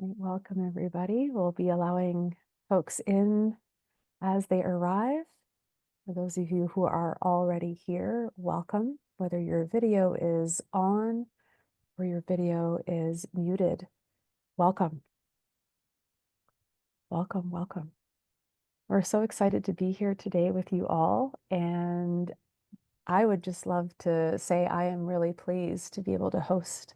Welcome, everybody. We'll be allowing folks in as they arrive. For those of you who are already here, welcome. Whether your video is on or your video is muted, welcome. Welcome, welcome. We're so excited to be here today with you all. And I would just love to say I am really pleased to be able to host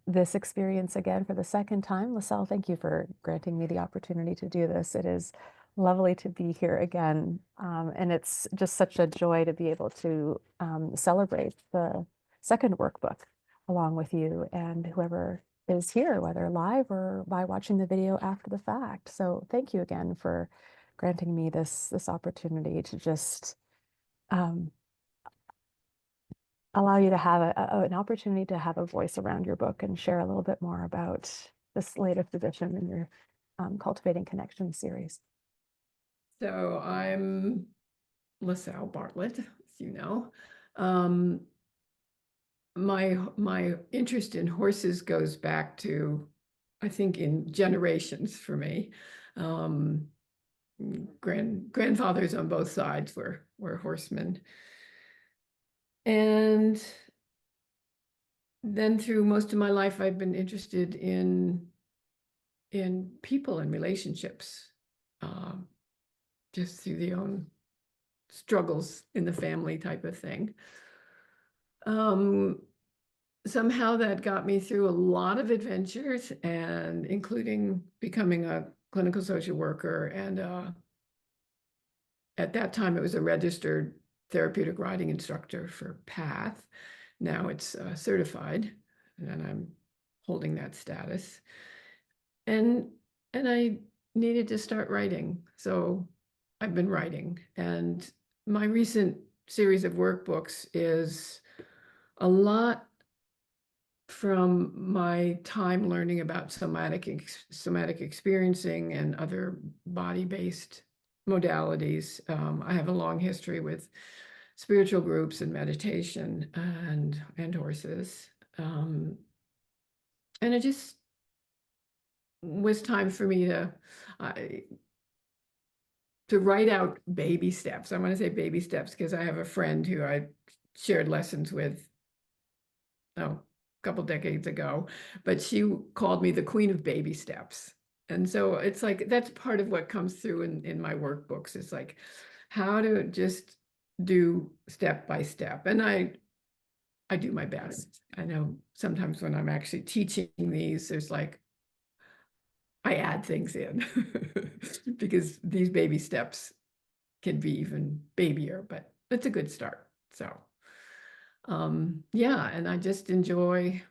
this experience again for the second time. Lasell, thank you for granting me the opportunity to do this. It is lovely to be here again. And it's just such a joy to be able to celebrate the second workbook along with you and whoever is here, whether live or by watching the video after the fact. So thank you again for granting me this opportunity to just allow you to have an opportunity to have a voice around your book and share a little bit more about this latest edition in your Cultivating Connection series. So I'm Lasell Bartlett, as you know. My interest in horses goes back to, I think, in generations for me. Grandfathers on both sides were horsemen. And then through most of my life, I've been interested in people and relationships, just through the own struggles in the family type of thing. Somehow that got me through a lot of adventures, and including becoming a clinical social worker. And at that time, it was a registered therapeutic riding instructor for PATH. Now it's certified, and I'm holding that status. And I needed to start writing, so I've been writing. And my recent series of workbooks is a lot from my time learning about somatic experiencing and other body-based modalities. I have a long history with spiritual groups and meditation and horses. And it just was time for me to write out baby steps. I want to say baby steps because I have a friend who I shared lessons with a couple decades ago, but she called me the queen of baby steps. And so it's like, that's part of what comes through in my workbooks. It's like how to just do step by step. And I do my best. I know sometimes when I'm actually teaching these, there's like, I add things in because these baby steps can be even babyier, but it's a good start. So yeah, and I just enjoy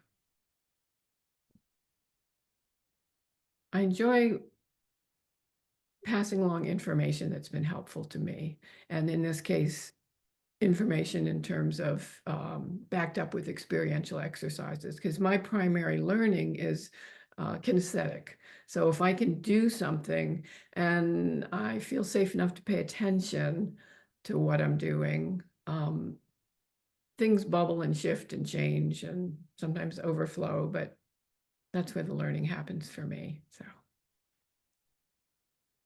passing along information that's been helpful to me. And in this case, information in terms of backed up with experiential exercises, because my primary learning is kinesthetic. So if I can do something and I feel safe enough to pay attention to what I'm doing, things bubble and shift and change and sometimes overflow, but that's where the learning happens for me. So.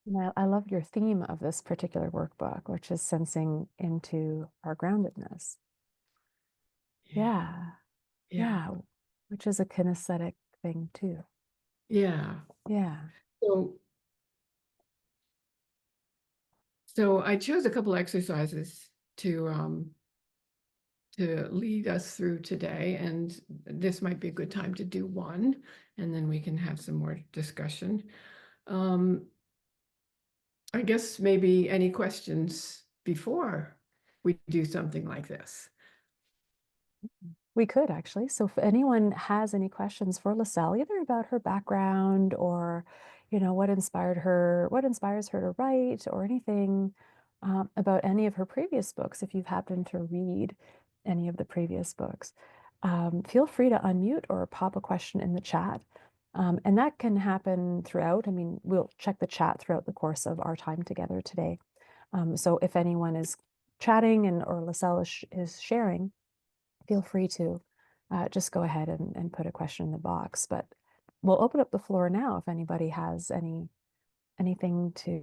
And I love your theme of this particular workbook, which is sensing into our groundedness. Yeah. Which is a kinesthetic thing too. Yeah. Yeah. So I chose a couple exercises to lead us through today, and this might be a good time to do one, and then we can have some more discussion. I guess maybe any questions before we do something like this? We could actually. So if anyone has any questions for Lasell, either about her background or, what inspired her, what inspires her to write, or anything about any of her previous books, if you've happened to read any of the previous books, feel free to unmute or pop a question in the chat. And that can happen throughout. I mean, we'll check the chat throughout the course of our time together today. So if anyone is chatting or Lasell is sharing, feel free to just go ahead and put a question in the box. But we'll open up the floor now if anybody has anything to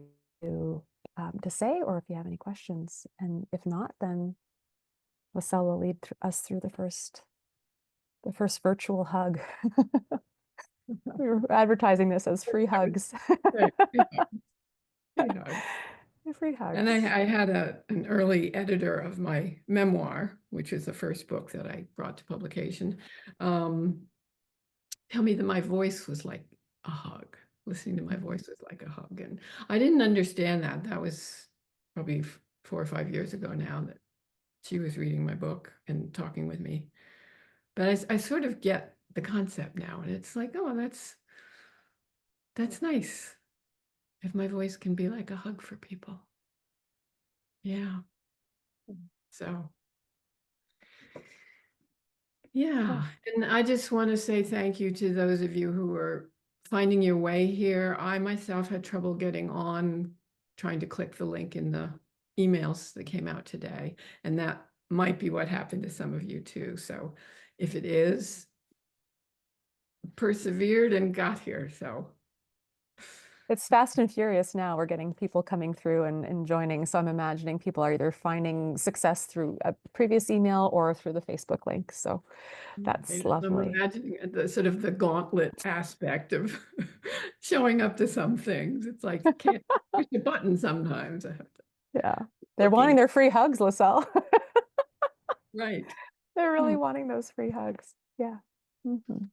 say, or if you have any questions. And if not, then Lasell will lead us through the first virtual hug. We were advertising this as free hugs. Right. Free hug. Free And hugs. I had an early editor of my memoir, which is the first book that I brought to publication, tell me that my voice was like a hug. Listening to my voice was like a hug. And I didn't understand that. That was probably 4 or 5 years ago now that she was reading my book and talking with me. But I sort of get the concept now. And it's like, oh, that's nice. If my voice can be like a hug for people. Yeah. So Well, yeah, and I just want to say thank you to those of you who are finding your way here. I myself had trouble getting on, trying to click the link in the emails that came out today, and that might be what happened to some of you too. So if it is, persevered and got here. So it's fast and furious now. We're getting people coming through and joining. So I'm imagining people are either finding success through a previous email or through the Facebook link. So that's I'm lovely. imagining the sort of the gauntlet aspect of showing up to some things. It's like can't push a button sometimes. I have to Yeah. They're wanting looking. their free hugs, Lasell. Right. They're really Hmm. wanting those free hugs. Yeah. Mhm.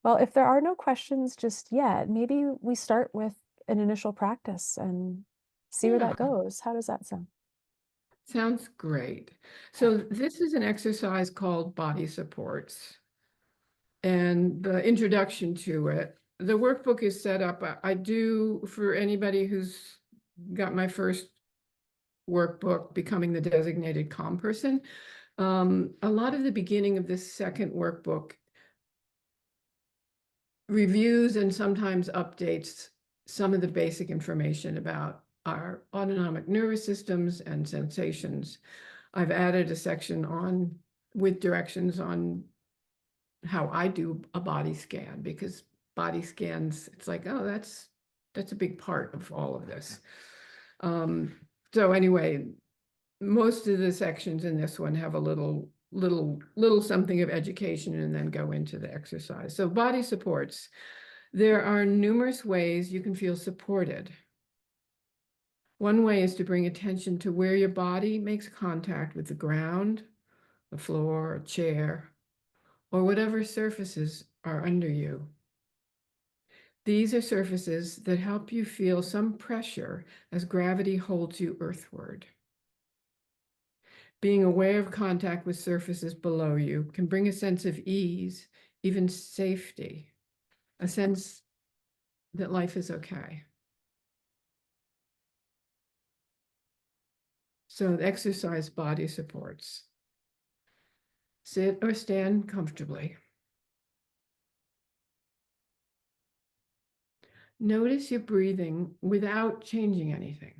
Well, if there are no questions just yet, maybe we start with an initial practice and see where Yeah, that goes. How does that sound? sounds great. Okay. So this is an exercise called body supports. And the introduction to it, the workbook is set up. I do, for anybody who's got my first workbook, Becoming the Designated Calm Person, a lot of the beginning of this second workbook reviews and sometimes updates some of the basic information about our autonomic nervous systems and sensations. I've added a section on with directions on how I do a body scan, because body scans, it's like, oh, that's a big part of all of this. So anyway, most of the sections in this one have a little something of education and then go into the exercise. So body supports. There are numerous ways you can feel supported. One way is to bring attention to where your body makes contact with the ground, the floor, a chair, or whatever surfaces are under you. These are surfaces that help you feel some pressure as gravity holds you earthward. Being aware of contact with surfaces below you can bring a sense of ease, even safety, a sense that life is okay. So exercise body supports. Sit or stand comfortably. Notice your breathing without changing anything.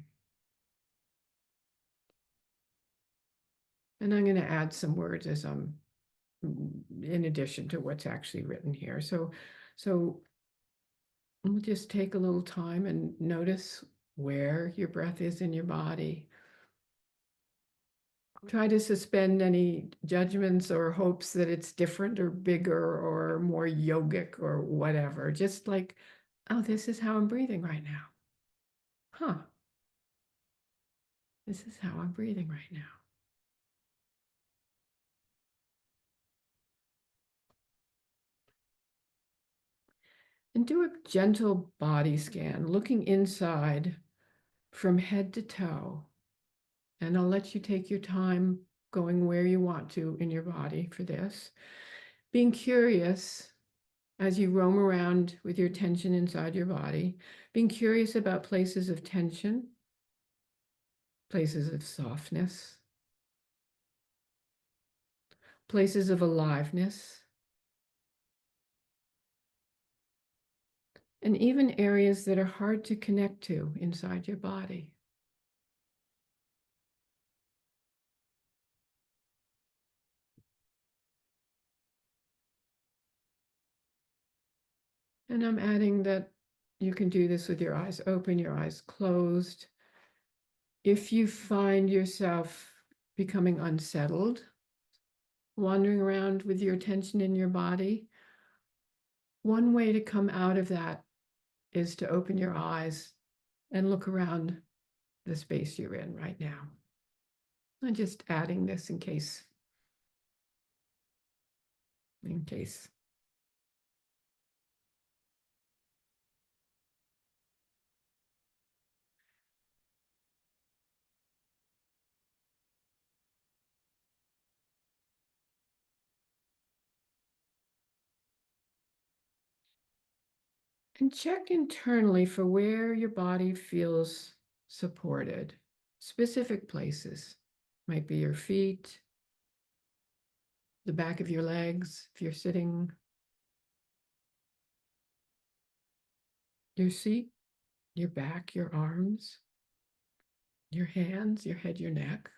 And I'm going to add some words as I'm in addition to what's actually written here. So we'll just take a little time and notice where your breath is in your body. Try to suspend any judgments or hopes that it's different or bigger or more yogic or whatever. Just like, oh, this is how I'm breathing right now. Huh, this is how I'm breathing right now. And do a gentle body scan, looking inside from head to toe. And I'll let you take your time going where you want to in your body for this. Being curious as you roam around with your tension inside your body, being curious about places of tension, places of softness, places of aliveness, and even areas that are hard to connect to inside your body. And I'm adding that you can do this with your eyes open, your eyes closed. If you find yourself becoming unsettled, wandering around with your attention in your body, one way to come out of that is to open your eyes and look around the space you're in right now. I'm just adding this in case. And check internally for where your body feels supported. Specific places might be your feet, the back of your legs, if you're sitting, your seat, your back, your arms, your hands, your head, your neck.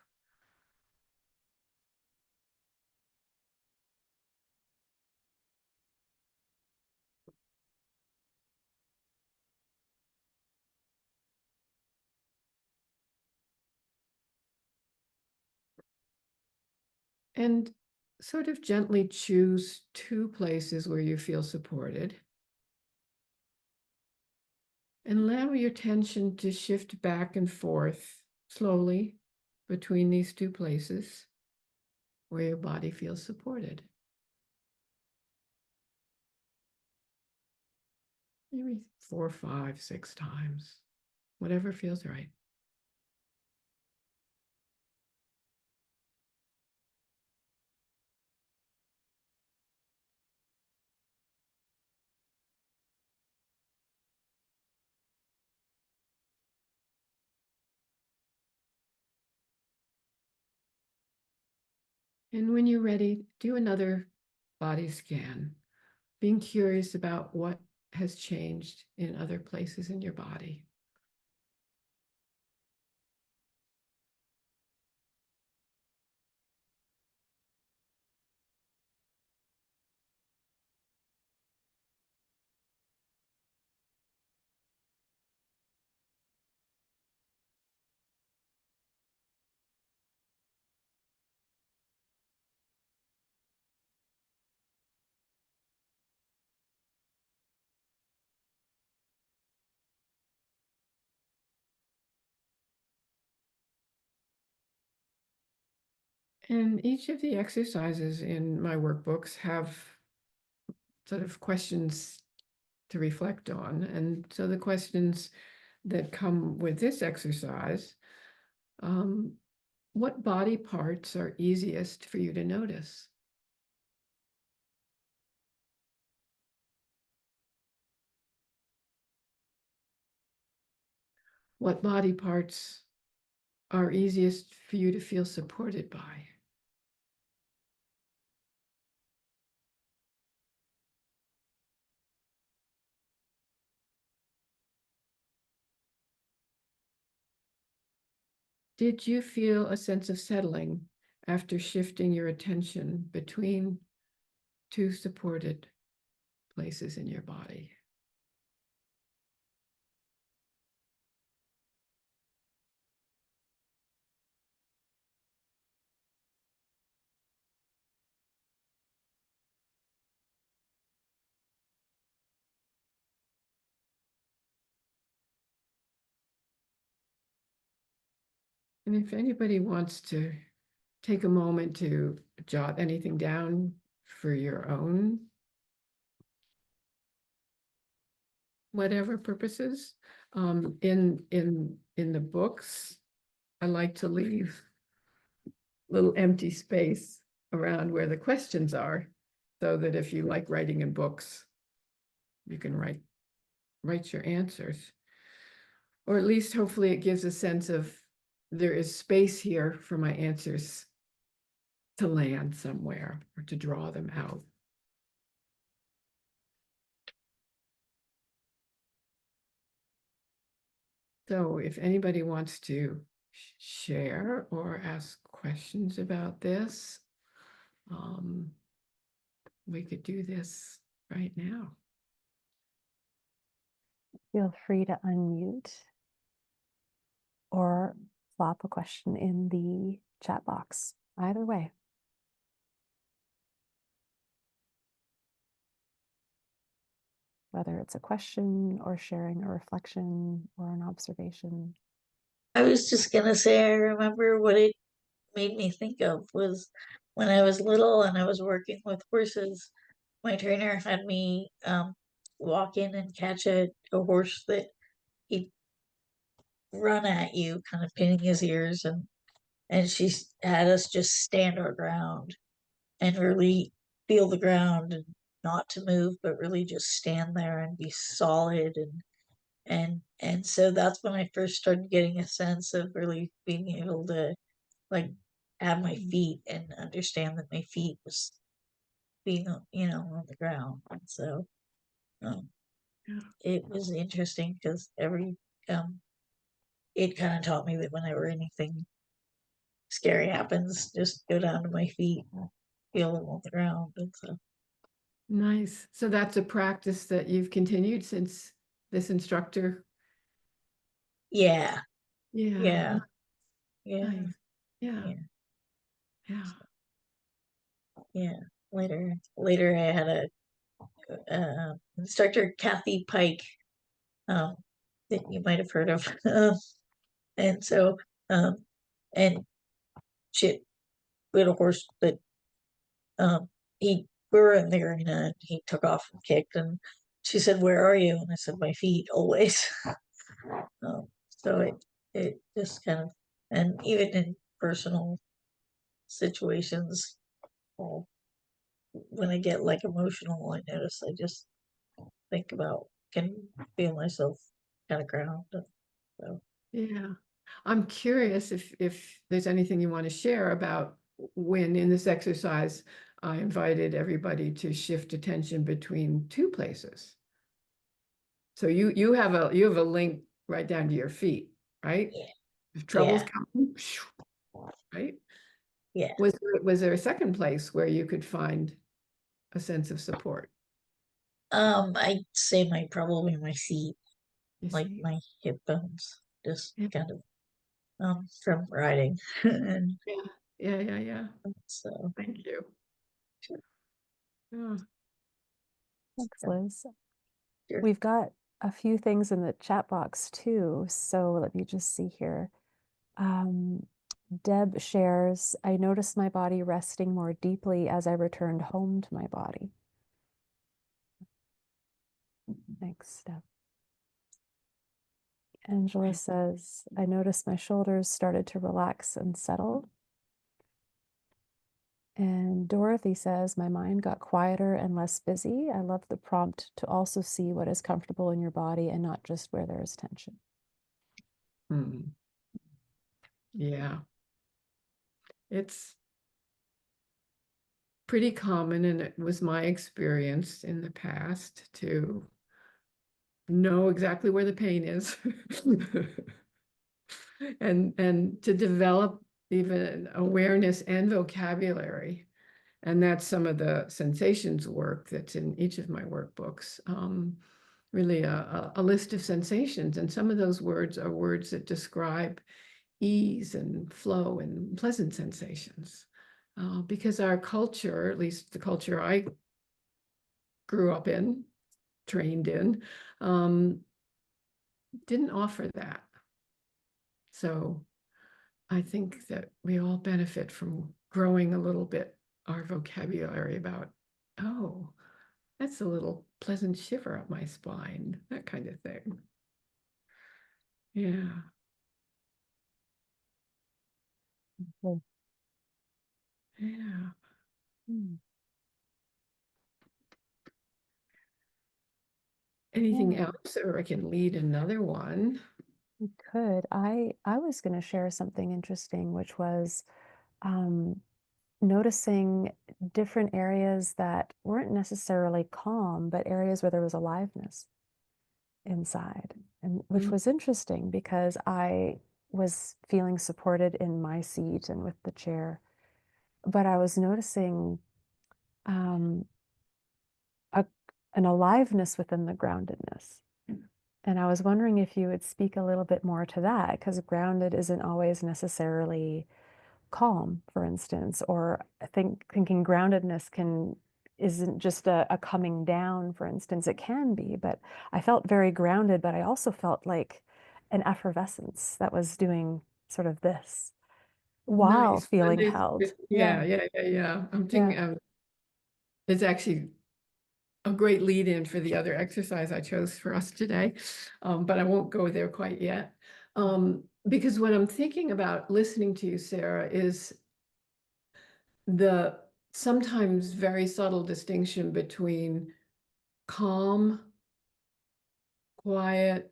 And sort of gently choose two places where you feel supported. And allow your attention to shift back and forth slowly between these two places where your body feels supported. Maybe 4, 5, 6 times, whatever feels right. And when you're ready, do another body scan, being curious about what has changed in other places in your body. And each of the exercises in my workbooks have sort of questions to reflect on. And so the questions that come with this exercise, what body parts are easiest for you to notice? What body parts are easiest for you to feel supported by? Did you feel a sense of settling after shifting your attention between two supported places in your body? And if anybody wants to take a moment to jot anything down for your own whatever purposes, in the books, I like to leave little empty space around where the questions are, so that if you like writing in books, you can write your answers. Or at least hopefully it gives a sense of there is space here for my answers to land somewhere or to draw them out. So if anybody wants to share or ask questions about this, we could do this right now. Feel free to unmute or plop a question in the chat box. Either way. Whether it's a question or sharing a reflection or an observation. I was just gonna say, I remember what it made me think of was when I was little and I was working with horses, my trainer had me walk in and catch a horse that he'd run at you, kind of pinning his ears, and she had us just stand our ground and really feel the ground and not to move, but really just stand there and be solid and so that's when I first started getting a sense of really being able to like have my feet and understand that my feet was being on the ground. And so um, Yeah. it was interesting because um, it kind of taught me that whenever anything scary happens, just go down to my feet and feel them on the ground. And so Nice. So that's a practice that you've continued since this instructor. yeah, Yeah. yeah, yeah, Nice. Yeah. yeah, Yeah. yeah. Later, I had a instructor, Kathy Pike, um, that you might have heard of. And so, um, and she we had a horse that um we were in the arena and he took off and kicked and she said, "Where are you?" And I said, "My feet, always." So it just kind of, and even in personal situations, well, when I get like emotional, I notice I just think about, can feel myself kind of grounded. So Yeah. I'm curious if there's anything you want to share about when in this exercise I invited everybody to shift attention between two places. So you have a link right down to your feet, right? yeah, If trouble's yeah, coming, right? yeah. Was there a second place where you could find a sense of support? I'd say probably my feet, You like see? my hip bones, just Yeah, kind of from riding. And yeah, yeah, yeah, yeah. so Thank you. Yeah. Thanks, Liz. sure. We've got a few things in the chat box too. So let me just see here. Um, Deb shares, I noticed my body resting more deeply as I returned home to my body. Thanks, Deb. Angela says, I noticed my shoulders started to relax and settle. And Dorothy says, my mind got quieter and less busy. I love the prompt to also see what is comfortable in your body and not just where there is tension. Hmm. Yeah. It's pretty common, and it was my experience in the past to know exactly where the pain is and to develop even awareness and vocabulary. And that's some of the sensations work that's in each of my workbooks. Really a list of sensations. And some of those words are words that describe ease and flow and pleasant sensations. Because our culture, at least the culture I grew up in, trained in, didn't offer that. So I think that we all benefit from growing a little bit our vocabulary about, oh, that's a little pleasant shiver up my spine, that kind of thing. Yeah. Okay. Yeah. Hmm. Anything Yeah, else, or I can lead another one. we could. I was going to share something interesting, which was um, noticing different areas that weren't necessarily calm, but areas where there was aliveness inside, and which Mm. was interesting because I was feeling supported in my seat and with the chair, but I was noticing um, a, an aliveness within the groundedness. And I was wondering if you would speak a little bit more to that, because grounded isn't always necessarily calm, for instance, or I think thinking groundedness can isn't just a coming down, for instance. It can be, but I felt very grounded, but I also felt like an effervescence that was doing sort of this while Nice. feeling Mondays, held. yeah, Yeah, yeah, yeah, yeah. I'm yeah. thinking it's actually a great lead in for the other exercise I chose for us today, but I won't go there quite yet. Because what I'm thinking about listening to you, Sarah, is the sometimes very subtle distinction between calm, quiet,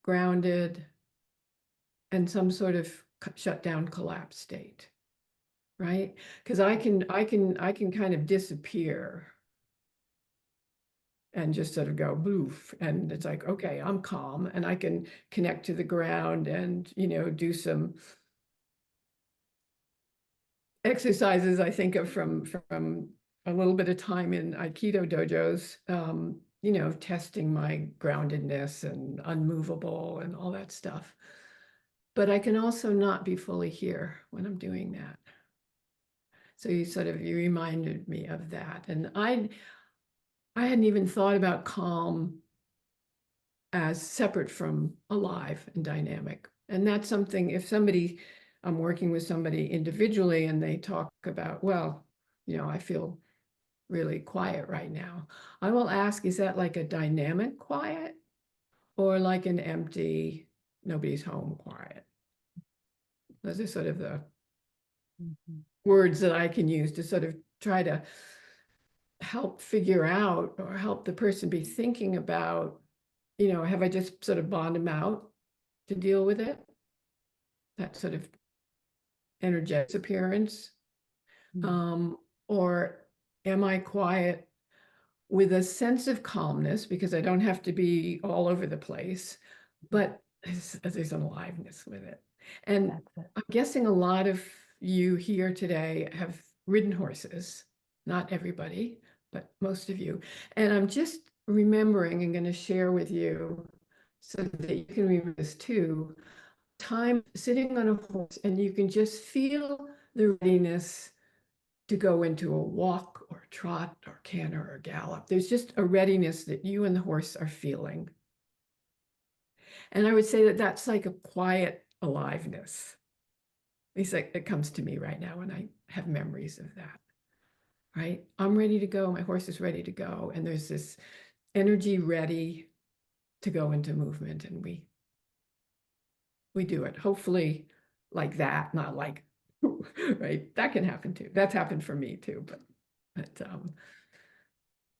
grounded, and some sort of shut down collapse state, right? Because I can kind of disappear and just sort of go boof, and it's like, okay, I'm calm, and I can connect to the ground and, do some exercises I think of from a little bit of time in Aikido dojos, testing my groundedness and unmovable and all that stuff. But I can also not be fully here when I'm doing that. So you reminded me of that. And I hadn't even thought about calm as separate from alive and dynamic. And that's something, if I'm working with somebody individually and they talk about, well, I feel really quiet right now, I will ask, is that like a dynamic quiet or like an empty, nobody's home quiet? Those are sort of the Mhm. words that I can use to sort of try to help figure out or help the person be thinking about, have I just sort of bottomed out to deal with it? That sort of energetic appearance. Mm. Um, or am I quiet with a sense of calmness because I don't have to be all over the place, but there's an aliveness with it. And That's it. I'm guessing a lot of you here today have ridden horses, not everybody, but most of you. And I'm just remembering and going to share with you so that you can remember this too. Time sitting on a horse and you can just feel the readiness to go into a walk or a trot or canter or gallop. There's just a readiness that you and the horse are feeling. And I would say that that's like a quiet aliveness. At least it comes to me right now when I have memories of that, right? I'm ready to go. My horse is ready to go. And there's this energy ready to go into movement. And we do it, hopefully like that, not like, right? That can happen too. That's happened for me too,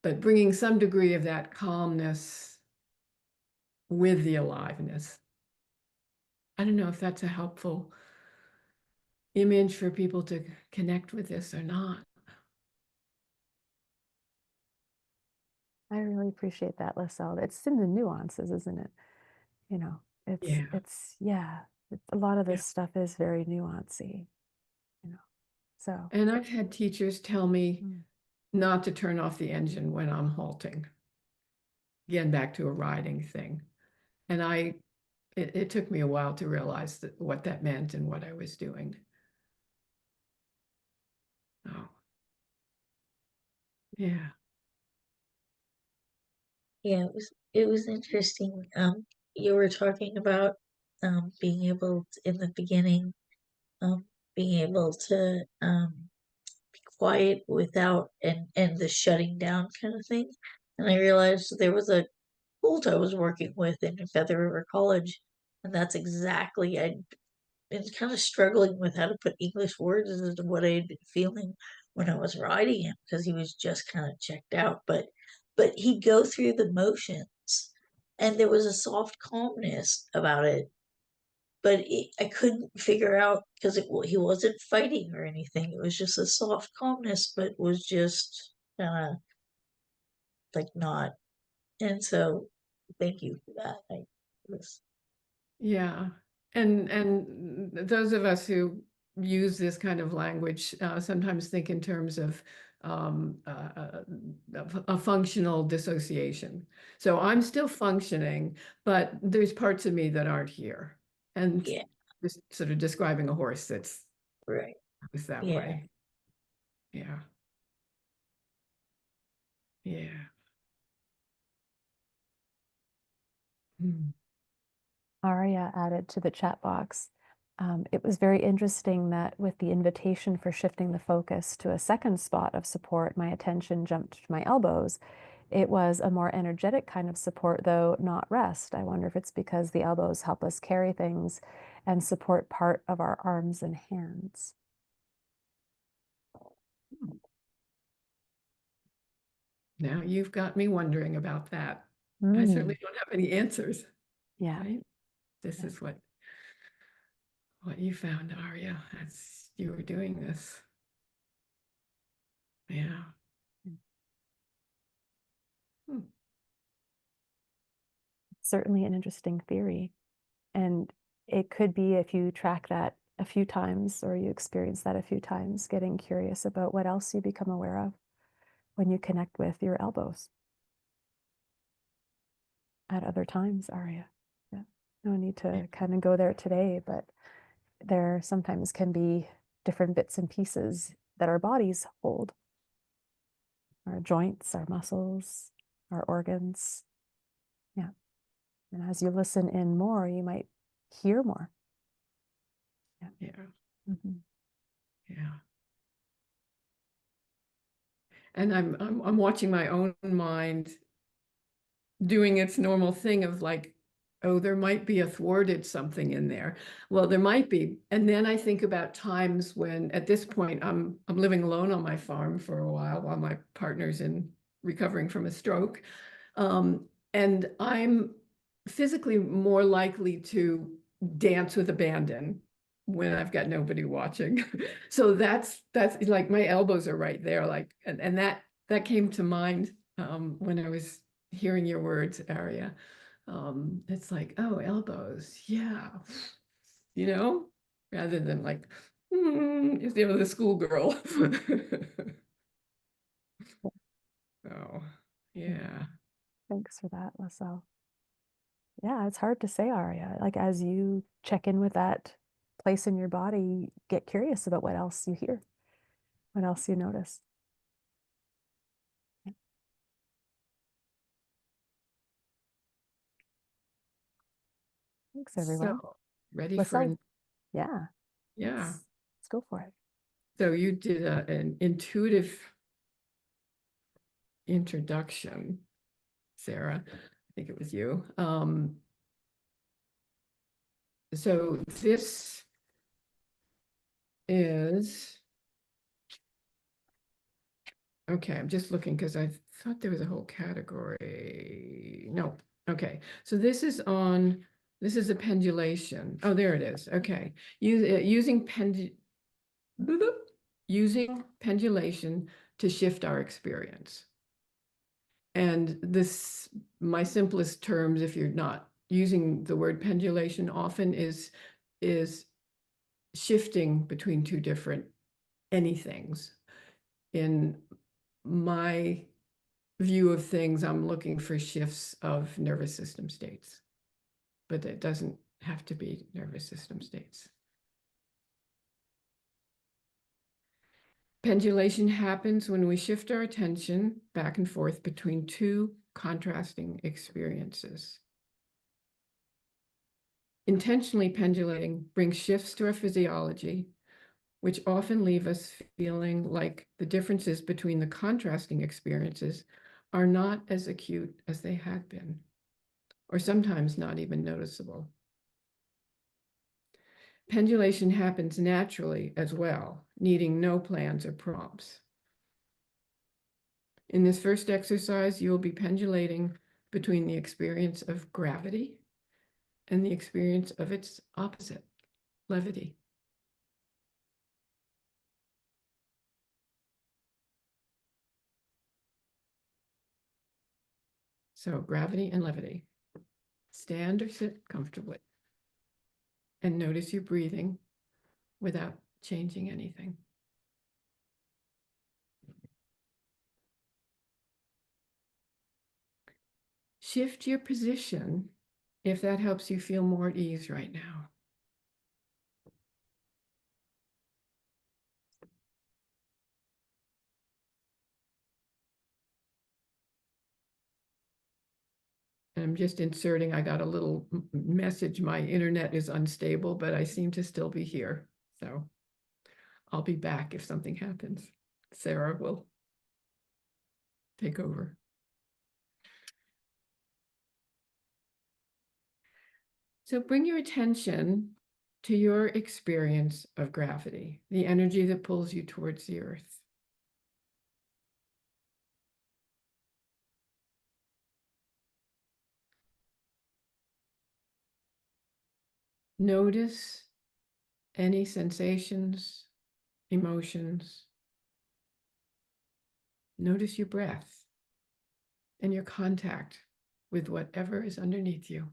but bringing some degree of that calmness with the aliveness. I don't know if that's a helpful image for people to connect with this or not. I really appreciate that, Lasell. It's in the nuances, isn't it? You know, Yeah, yeah, a lot of yeah. this stuff is very nuancy, you know. So, And I've had teachers tell me mm, not to turn off the engine when I'm halting. Again, back to a riding thing. And it took me a while to realize what that meant and what I was doing. Oh, yeah. Yeah, it was interesting. You were talking about being able to, in the beginning, um being able to be quiet without and the shutting down kind of thing. And I realized there was a cult I was working with in Feather River College, and that's exactly I'd been kind of struggling with how to put English words into what I had been feeling when I was writing him because he was just kind of checked out. But he'd go through the motions, and there was a soft calmness about it. But I couldn't figure out because he wasn't fighting or anything. It was just a soft calmness, but was just kind of like not. And so, thank you for that. I was Yeah. And those of us who use this kind of language sometimes think in terms of a functional dissociation. So I'm still functioning, but there's parts of me that aren't here. And Yeah. just sort of describing a horse that's Right. is that Yeah. way. Yeah. Yeah. Hmm. Aria added to the chat box. It was very interesting that with the invitation for shifting the focus to a second spot of support, my attention jumped to my elbows. It was a more energetic kind of support, though not rest. I wonder if it's because the elbows help us carry things and support part of our arms and hands. Now you've got me wondering about that. I Mm, certainly don't have any answers, yeah. right? This Yeah. is what you found, Arya, as you were doing this. Yeah. Hmm. Certainly an interesting theory. And it could be if you track that a few times or you experience that a few times, getting curious about what else you become aware of when you connect with your elbows at other times, Aria. Yeah. No need to kind of go there today, but there sometimes can be different bits and pieces that our bodies hold, our joints, our muscles, our organs. Yeah. And as you listen in more, you might hear more. Yeah. Yeah. Mm-hmm. Yeah. And I'm watching my own mind doing its normal thing of like, oh, there might be a thwarted something in there. Well, there might be. And then I think about times when at this point I'm living alone on my farm for a while my partner's in recovering from a stroke. And I'm physically more likely to dance with abandon when I've got nobody watching. So that's like my elbows are right there, like, and that came to mind when I was hearing your words, Aria. It's like, oh, elbows, yeah, rather than like, the schoolgirl. Oh, Yeah. yeah. Thanks for that, Lasell. Yeah, it's hard to say, Aria. Like as you check in with that place in your body, get curious about what else you hear, what else you notice. Yeah. Thanks, everyone. So ready for Lasell, yeah, yeah. let's go for it. So you did an intuitive introduction, Sarah. I think it was you. So this is, okay, I'm just looking because I thought there was a whole category. No, okay. So this is a pendulation. Oh, there it is. Okay. Using pendulation to shift our experience. And this, my simplest terms, if you're not using the word pendulation often, is shifting between two different anythings. In my view of things, I'm looking for shifts of nervous system states, but it doesn't have to be nervous system states. Pendulation happens when we shift our attention back and forth between two contrasting experiences. Intentionally pendulating brings shifts to our physiology, which often leave us feeling like the differences between the contrasting experiences are not as acute as they had been, or sometimes not even noticeable. Pendulation happens naturally as well, needing no plans or prompts. In this first exercise, you will be pendulating between the experience of gravity and the experience of its opposite, levity. So gravity and levity. Stand or sit comfortably and notice your breathing without changing anything. shift your position if that helps you feel more at ease right now. And I'm just inserting, I got a little message, my internet is unstable, but I seem to still be here. So I'll be back if something happens. Sarah will take over. So bring your attention to your experience of gravity, the energy that pulls you towards the earth. Notice any sensations, emotions. Notice your breath and your contact with whatever is underneath you.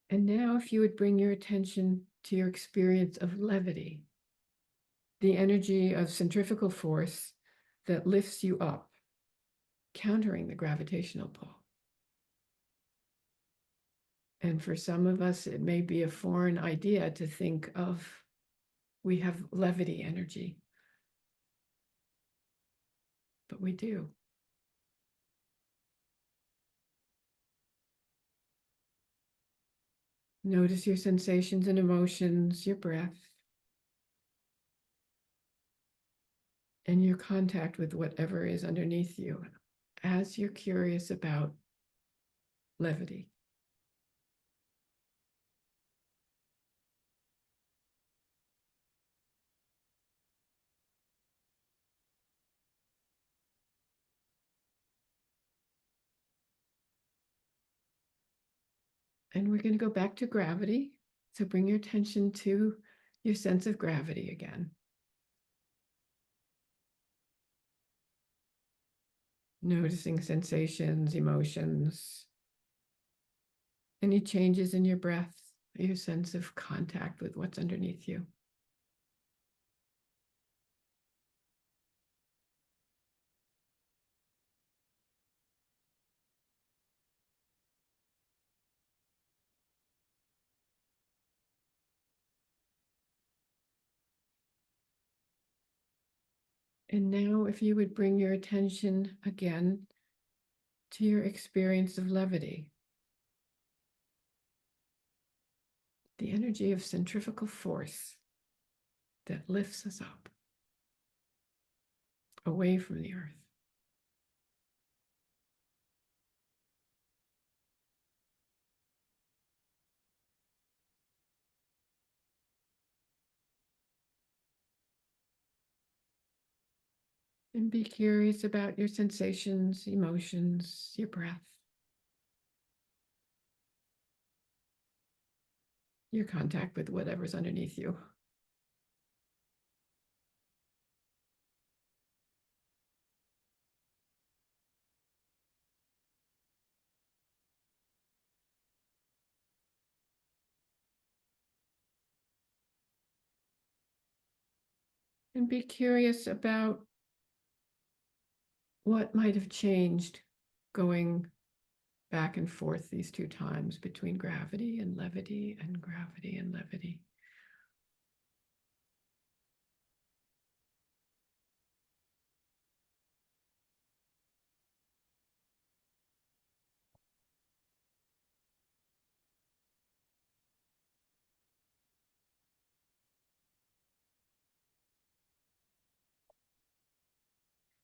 And now if you would bring your attention to your experience of levity, the energy of centrifugal force that lifts you up, countering the gravitational pull. And for some of us, it may be a foreign idea to think of we have levity energy, but we do. Notice your sensations and emotions, your breath, and your contact with whatever is underneath you as you're curious about levity. And we're going to go back to gravity. So bring your attention to your sense of gravity again. Noticing sensations, emotions, any changes in your breath, your sense of contact with what's underneath you. And now if you would bring your attention again to your experience of levity, the energy of centrifugal force that lifts us up away from the earth. And be curious about your sensations, emotions, your breath, your contact with whatever's underneath you. And be curious about what might have changed going back and forth these two times between gravity and levity and gravity and levity.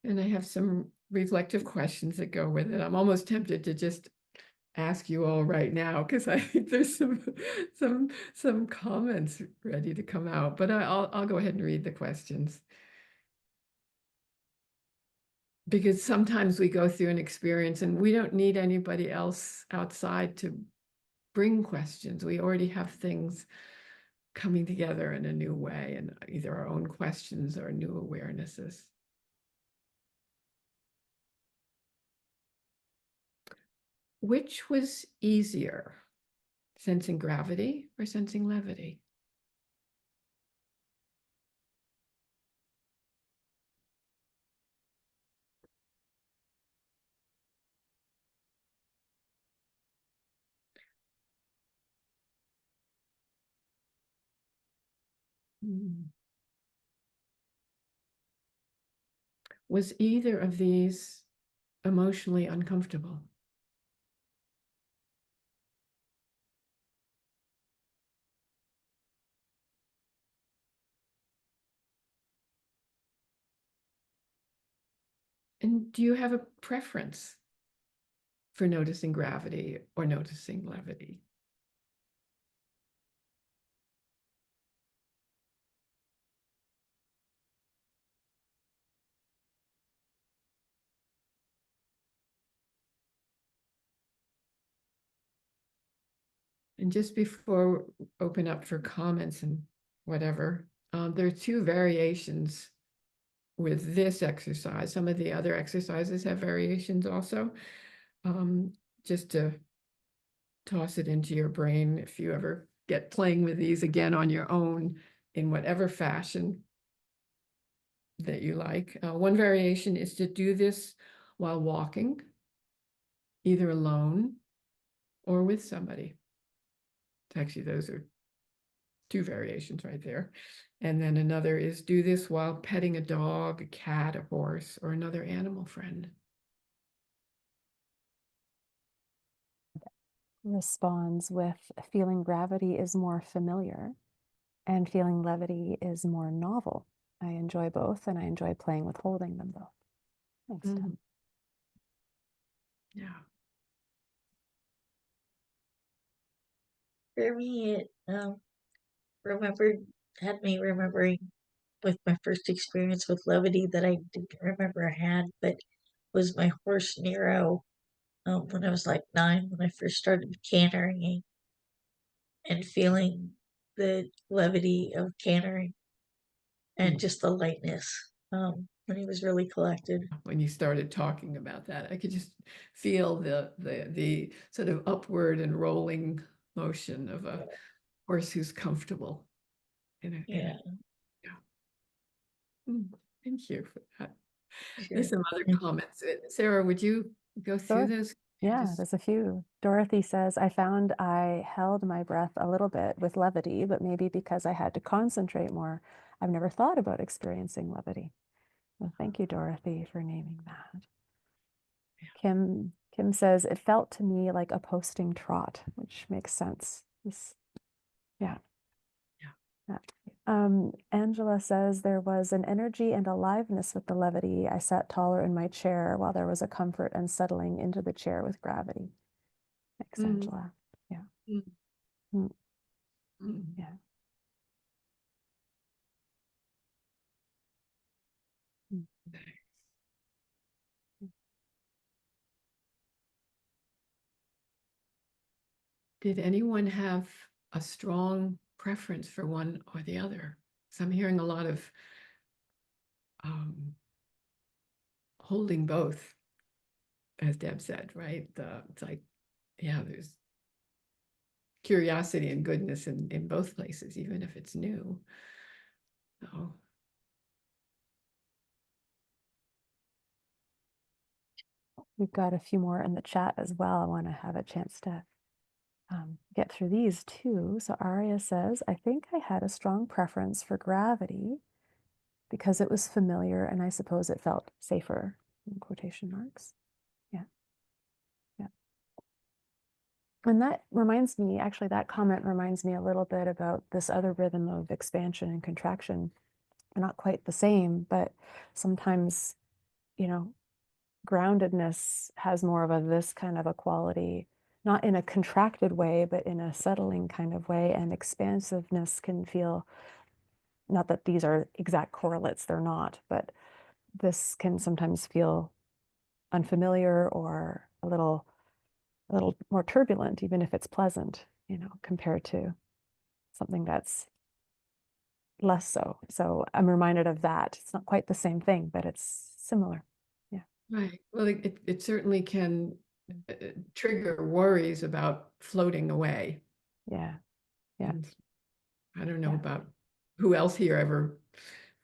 And I have some reflective questions that go with it. I'm almost tempted to just ask you all right now because I think there's some comments ready to come out, but I'll go ahead and read the questions. Because sometimes we go through an experience and we don't need anybody else outside to bring questions. We already have things coming together in a new way, and either our own questions or new awarenesses. Which was easier, Sensing gravity or sensing levity? Hmm. Was either of these emotionally uncomfortable? And do you have a preference for noticing gravity or noticing levity? And just before we open up for comments and whatever, there are two variations with this exercise. Some of the other exercises have variations also. Just to toss it into your brain if you ever get playing with these again on your own in whatever fashion that you like. One variation is to do this while walking, either alone or with somebody. Actually, those are two variations right there. And then another is do this while petting a dog, a cat, a horse, or another animal friend. Responds with feeling gravity is more familiar and feeling levity is more novel. I enjoy both and I enjoy playing with holding them both. Thanks, Tim. Yeah. For me, it had me remembering with my first experience with levity that I didn't remember I had, but was my horse Nero when I was like 9, when I first started cantering and feeling the levity of cantering and just the lightness when he was really collected. When you started talking about that, I could just feel the sort of upward and rolling motion of a horse who's comfortable. Yeah, Thank you for that. sure. There's some other comments. Sarah, would you go through Sure. those? Yeah, there's a few. Dorothy says, I found I held my breath a little bit with levity, but maybe because I had to concentrate more, I've never thought about experiencing levity. Well, thank you, Dorothy, for naming that. Kim says, it felt to me like a posting trot, which makes sense. Yeah. Angela says there was an energy and aliveness with the levity. I sat taller in my chair while there was a comfort and settling into the chair with gravity. Thanks, Angela. Yeah. Mm. Yeah. Mm. Did anyone have a strong preference for one or the other? So I'm hearing a lot of holding both, as Deb said, right? It's like, yeah, there's curiosity and goodness in both places, even if it's new. So, We've got a few more in the chat as well. I want to have a chance to get through these too. So Aria says, I think I had a strong preference for gravity because it was familiar and I suppose it felt safer, in quotation marks. Yeah. Yeah. And that reminds me, actually, that comment reminds me a little bit about this other rhythm of expansion and contraction. They're not quite the same, but sometimes, you know, groundedness has more of this kind of a quality, not in a contracted way, but in a settling kind of way. And expansiveness can feel, not that these are exact correlates, they're not, but this can sometimes feel unfamiliar or a little more turbulent, even if it's pleasant, compared to something that's less so. So I'm reminded of that. It's not quite the same thing, but it's similar. Yeah. right. Well, it certainly can trigger worries about floating away. Yeah. Yeah. And I don't know Yeah. about who else here ever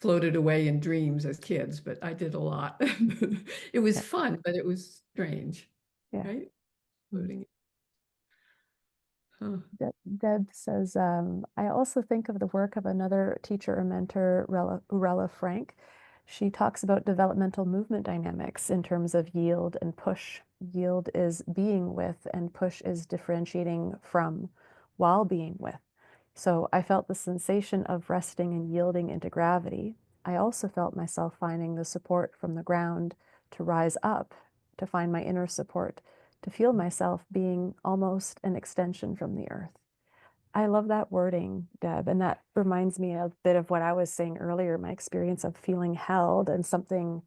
floated away in dreams as kids, but I did a lot. It was Yeah. fun, but it was strange, Yeah. right? Mm. Floating. Huh. Deb says, I also think of the work of another teacher or mentor, Urella Frank. She talks about developmental movement dynamics in terms of yield and push. Yield is being with, and push is differentiating from while being with. So I felt the sensation of resting and yielding into gravity. I also felt myself finding the support from the ground to rise up, to find my inner support, to feel myself being almost an extension from the earth. I love that wording, Deb, and that reminds me a bit of what I was saying earlier, my experience of feeling held and something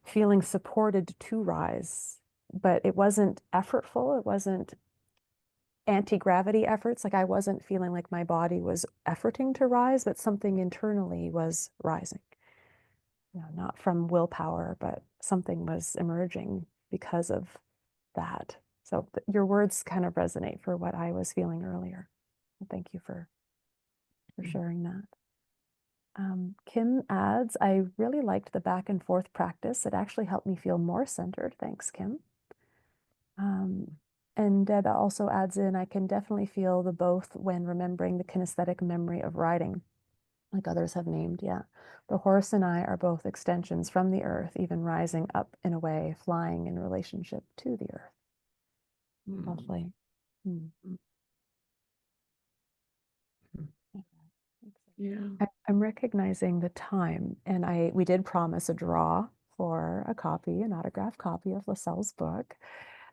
feeling supported to rise. But it wasn't effortful, it wasn't anti-gravity efforts. Like I wasn't feeling like my body was efforting to rise, but something internally was rising. Not from willpower, but something was emerging because of that. So your words kind of resonate for what I was feeling earlier. Thank you for sharing that. Kim adds, I really liked the back and forth practice. It actually helped me feel more centered. Thanks, Kim. And Deb also adds in, I can definitely feel the both when remembering the kinesthetic memory of riding, like others have named. Yeah. The horse and I are both extensions from the earth, even rising up in a way, flying in relationship to the earth. Mm. Lovely. Mm. Yeah. I'm recognizing the time, and we did promise a draw for a copy, an autographed copy of Lasell's book.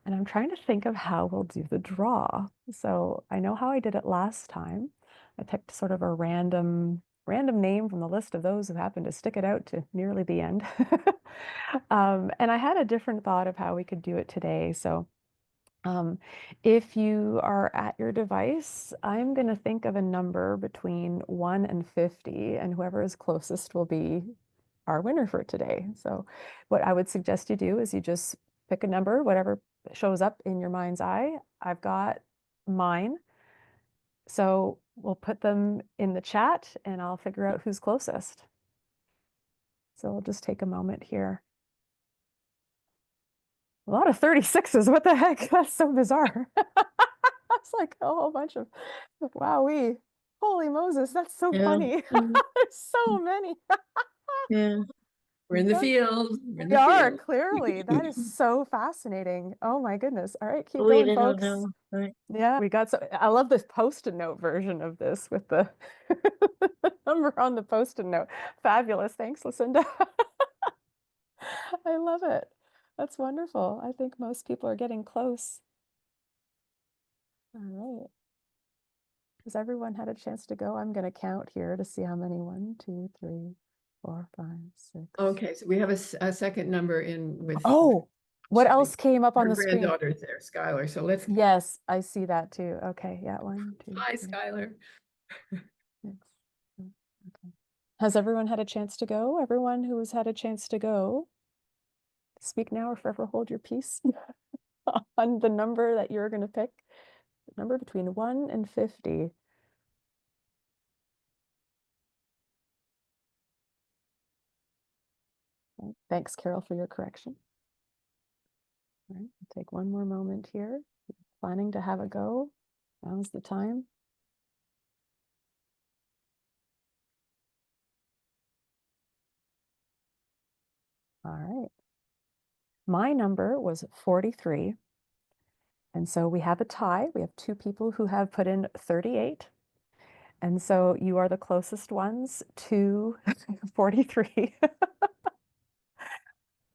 And I'm trying to think of how we'll do the draw. So I know how I did it last time. I picked sort of a random name from the list of those who happened to stick it out to nearly the end. And I had a different thought of how we could do it today. So if you are at your device, I'm going to think of a number between 1 and 50, and whoever is closest will be our winner for today. So what I would suggest you do is you just pick a number, whatever shows up in your mind's eye. I've got mine. So we'll put them in the chat and I'll figure out who's closest. So we'll just take a moment here. A lot of 36s. What the heck? That's so bizarre. It's like a whole bunch of wowee. Holy Moses, that's so Yeah. funny. Mm, There's so many. yeah. We're in the field. We're in We the are field. clearly. That is so fascinating. Oh my goodness. All right, keep We going, don't folks. know. Right. Yeah, we got so I love this post-it note version of this with the number on the post-it note. Fabulous. Thanks, Lucinda. I love it. That's wonderful. I think most people are getting close. All right. Has everyone had a chance to go? I'm going to count here to see how many. 1, 2, 3, 4, 5, 6. Okay, so we have a second number in with Oh, what else came up on her the screen? granddaughter's there, Skylar. So let's Yes, I see that too. Okay, yeah, 1, 2, hi, 3, Skylar. 6. Okay. Has everyone had a chance to go? Everyone who has had a chance to go, speak now or forever hold your peace on the number that you're going to pick. The number between 1 and 50. Okay. Thanks, Carol, for your correction. All right, I'll take one more moment here. Planning to have a go. Now's the time. All right. My number was 43. And so we have a tie. We have two people who have put in 38. And so you are the closest ones to 43.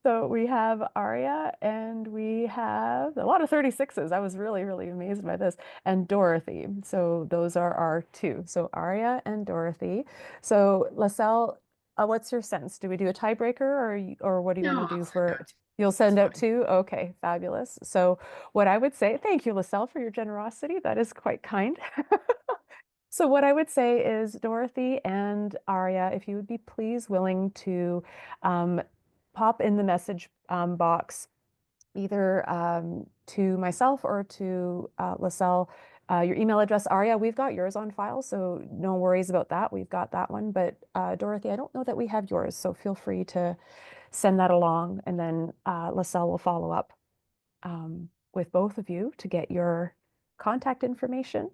So we have Aria and we have a lot of 36s. I was really, really amazed by this. And Dorothy. So those are our two. So Aria and Dorothy. So Lasell, what's your sense? Do we do a tiebreaker or what do you No, want to I'll do send for out. you'll That's send out fine. two? Okay, fabulous. So what I would say, thank you, Lasell, for your generosity. That is quite kind. So what I would say is Dorothy and Aria, if you would be please willing to um, pop in the message box either to myself or to Lasell Your email address, Aria, we've got yours on file, so no worries about that. We've got that one. But Dorothy, I don't know that we have yours, so feel free to send that along, and then Lasell will follow up with both of you to get your contact information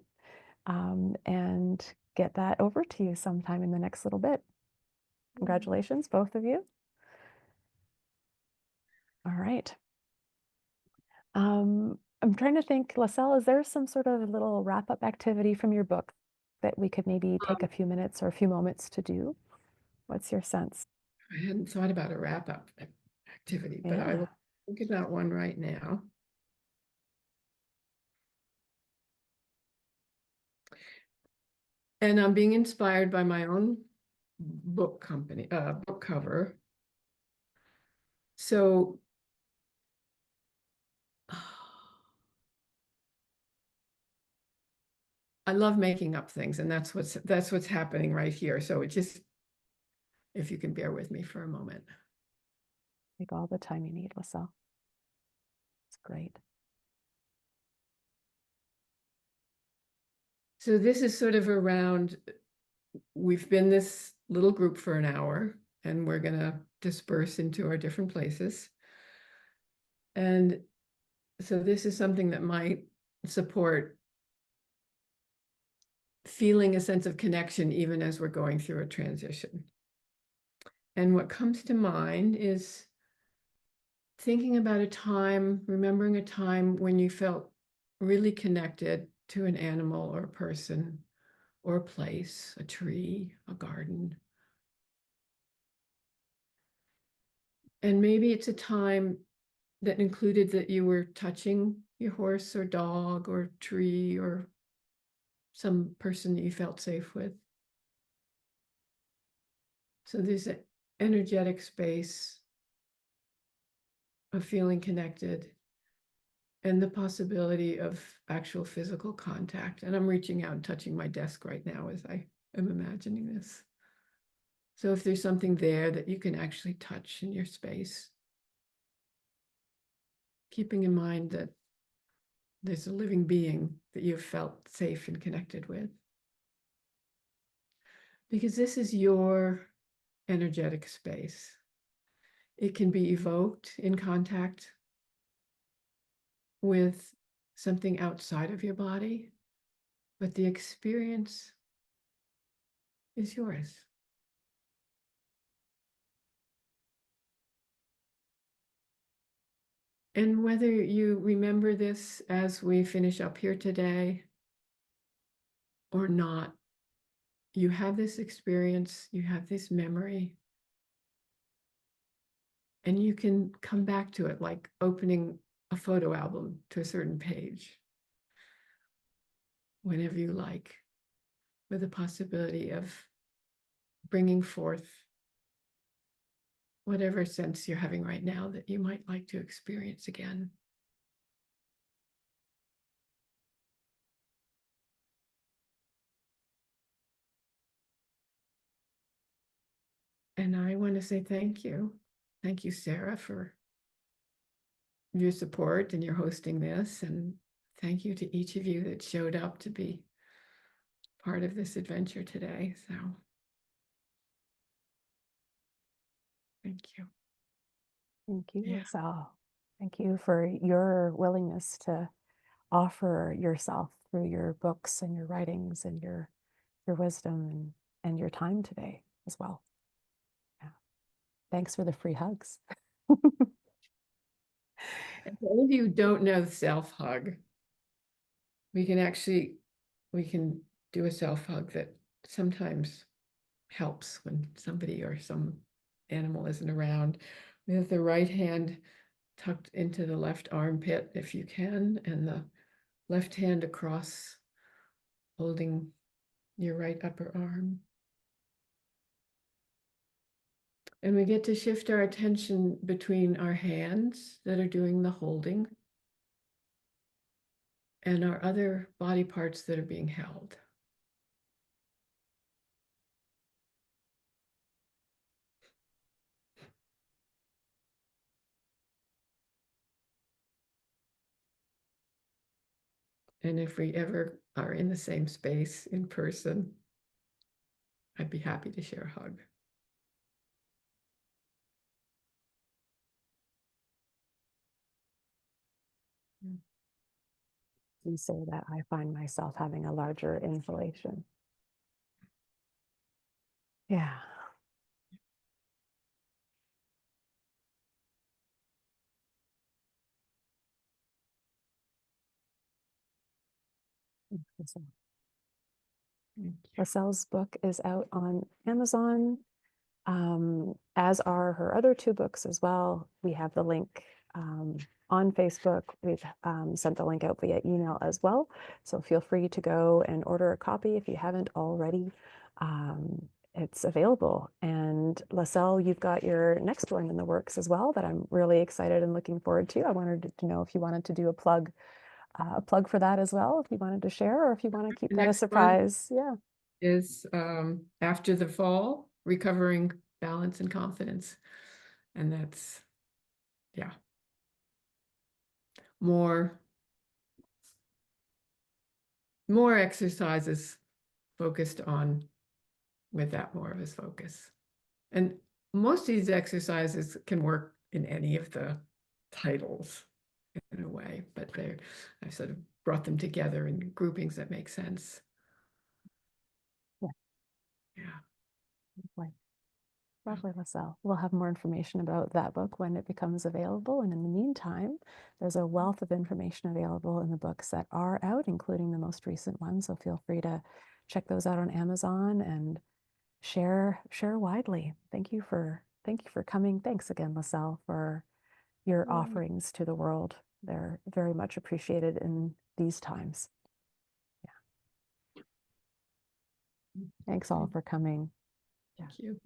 and get that over to you sometime in the next little bit. Congratulations, both of you. All right. I'm trying to think, Lasell, is there some sort of little wrap-up activity from your book that we could maybe take a few minutes or a few moments to do? What's your sense? I hadn't thought about a wrap-up activity, but I will think about one right now. And I'm being inspired by my own book cover. So I love making up things, and that's what's happening right here. So it just, if you can bear with me for a moment. Take all the time you need, Lasell. It's great. So this is sort of around, we've been this little group for an hour, and we're going to disperse into our different places. And so this is something that might support feeling a sense of connection even as we're going through a transition. And what comes to mind is thinking about a time, remembering a time when you felt really connected to an animal or a person or a place, a tree, a garden. And maybe it's a time that included that you were touching your horse or dog or tree or some person that you felt safe with. So there's an energetic space of feeling connected and the possibility of actual physical contact. And I'm reaching out and touching my desk right now as I am imagining this. So if there's something there that you can actually touch in your space, keeping in mind that there's a living being that you've felt safe and connected with. Because this is your energetic space. It can be evoked in contact with something outside of your body, but the experience is yours. And whether you remember this as we finish up here today or not, you have this experience, you have this memory, and you can come back to it like opening a photo album to a certain page whenever you like, with the possibility of bringing forth whatever sense you're having right now that you might like to experience again. And I want to say thank you. Thank you, Sarah, for your support and your hosting this. And thank you to each of you that showed up to be part of this adventure today. So thank you. Thank you, Yeah. Lasell. Thank you for your willingness to offer yourself through your books and your writings and your wisdom and your time today as well. Yeah. Thanks for the free hugs. And for all of you who don't know self-hug, we can do a self-hug that sometimes helps when somebody or some animal isn't around. We have the right hand tucked into the left armpit if you can, and the left hand across, holding your right upper arm. And we get to shift our attention between our hands that are doing the holding and our other body parts that are being held. And if we ever are in the same space in person, I'd be happy to share a hug. You say that, I find myself having a larger inhalation. Yeah. Lasell's book is out on Amazon, as are her other two books as well. We have the link on Facebook. We've sent the link out via email as well. So feel free to go and order a copy if you haven't already. It's available. And Lasell, you've got your next one in the works as well that I'm really excited and looking forward to. I wanted to know if you wanted to do a plug for that as well, if you wanted to share, or if you want to keep The that a next one surprise. Yeah. is After the Fall, Recovering Balance and Confidence. And that's, yeah, more exercises focused on, with that more of his focus. And most of these exercises can work in any of the titles in a way, but I've sort of brought them together in groupings that make sense. Yeah. Yeah. Lovely, Lasell. We'll have more information about that book when it becomes available. And in the meantime, there's a wealth of information available in the books that are out, including the most recent one. So feel free to check those out on Amazon and share widely. Thank you for coming. Thanks again, Lasell, for your offerings to the world. They're very much appreciated in these times. Yeah. Thanks all for coming. Thank you.